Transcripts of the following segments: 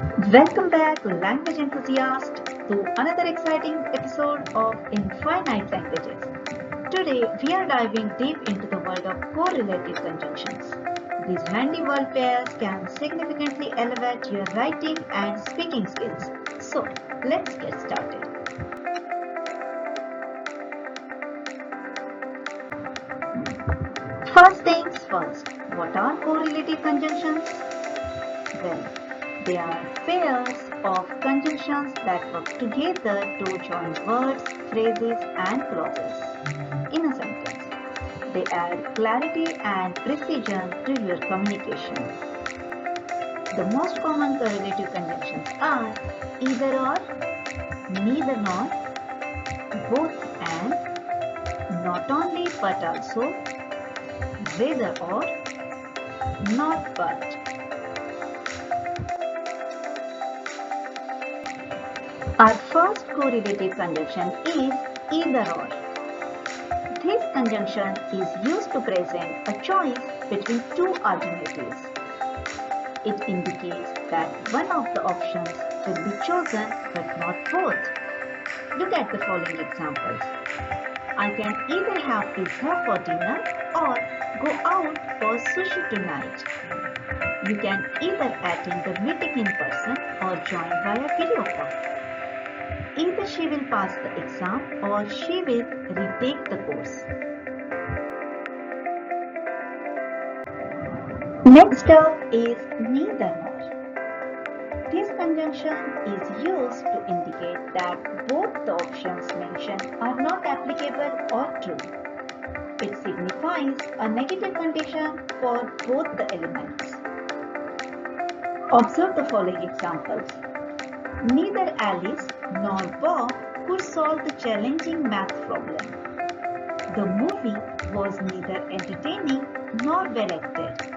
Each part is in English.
Welcome back, language enthusiast, to another exciting episode of Infinite Languages. Today, we are diving deep into the world of correlative conjunctions. These handy word pairs can significantly elevate your writing and speaking skills. So, let's get started. First things first, what are correlative conjunctions? Well, they are pairs of conjunctions that work together to join words, phrases, and clauses in a sentence. They add clarity and precision to your communication. The most common correlative conjunctions are either or, neither nor, both and, not only but also, whether or, not but. Our first correlative conjunction is either or. This conjunction is used to present a choice between two alternatives. It indicates that one of the options will be chosen but not both. Look at the following examples. I can either have pizza for dinner or go out for sushi tonight. You can either attend the meeting in person or join via video call. Either she will pass the exam or she will retake the course. Next up is neither nor. This conjunction is used to indicate that both the options mentioned are not applicable or true. It signifies a negative condition for both the elements. Observe the following examples. Neither Alice nor Bob could solve the challenging math problem. The movie was neither entertaining nor well acted.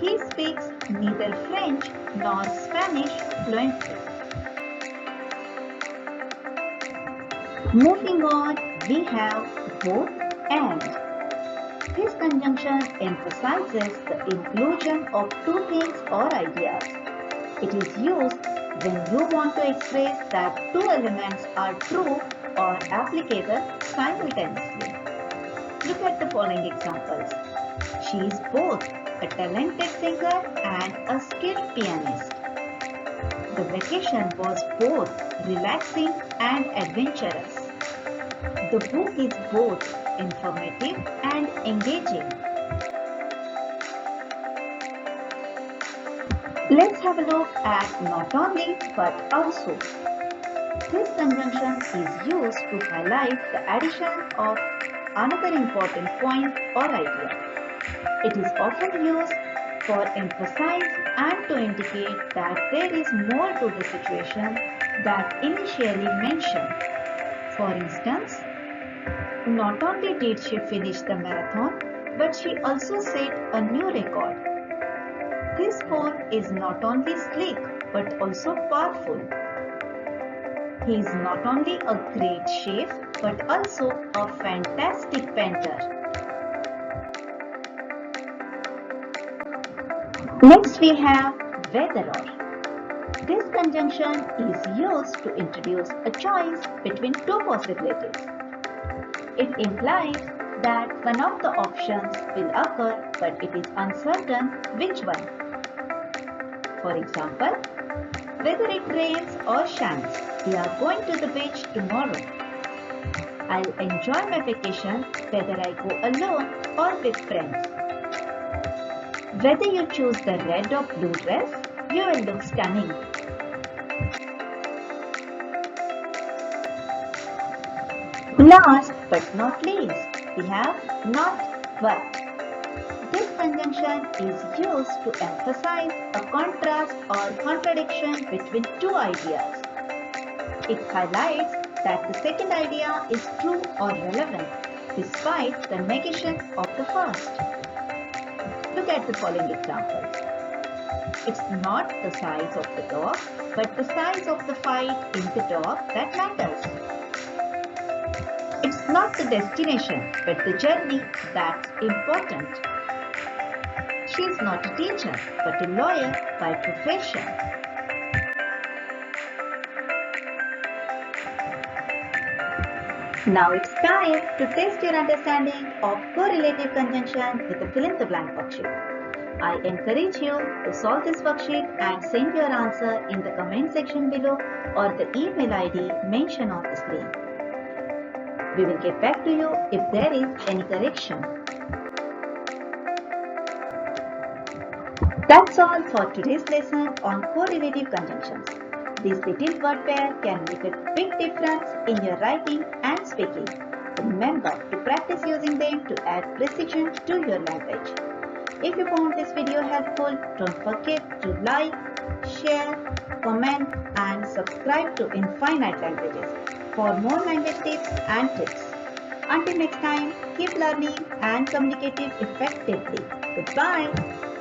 He speaks neither French nor Spanish fluently. Moving on, we have both and. This conjunction emphasizes the inclusion of two things or ideas. It is used when you want to express that two elements are true or applicable simultaneously. Look at the following examples. She is both a talented singer and a skilled pianist. The vacation was both relaxing and adventurous. The book is both informative and engaging. Let's have a look at not only but also. This conjunction is used to highlight the addition of another important point or idea. It is often used for emphasis and to indicate that there is more to the situation than initially mentioned. For instance, not only did she finish the marathon, but she also set a new record. This phone is not only sleek but also powerful. He is not only a great chef but also a fantastic painter. Next we have whether or. This conjunction is used to introduce a choice between two possibilities. It implies that one of the options will occur but it is uncertain which one. For example, whether it rains or shines, we are going to the beach tomorrow. I'll enjoy my vacation whether I go alone or with friends. Whether you choose the red or blue dress, you will look stunning. Last but not least, we have not but. This conjunction is used to emphasize a contrast or contradiction between two ideas. It highlights that the second idea is true or relevant despite the negation of the first. Look at the following examples. It's not the size of the dog, but the size of the fight in the dog that matters. It's not the destination, but the journey that's important. She is not a teacher, but a lawyer by profession. Now it's time to test your understanding of correlative conjunction with the fill in the blank worksheet. I encourage you to solve this worksheet and send your answer in the comment section below or the email ID mentioned on the screen. We will get back to you if there is any correction. That's all for today's lesson on correlative conjunctions. This little word pair can make a big difference in your writing and speaking. Remember to practice using them to add precision to your language. If you found this video helpful, don't forget to like, share, comment and subscribe to Infinite Languages for more language tips and tricks. Until next time, keep learning and communicating effectively. Goodbye.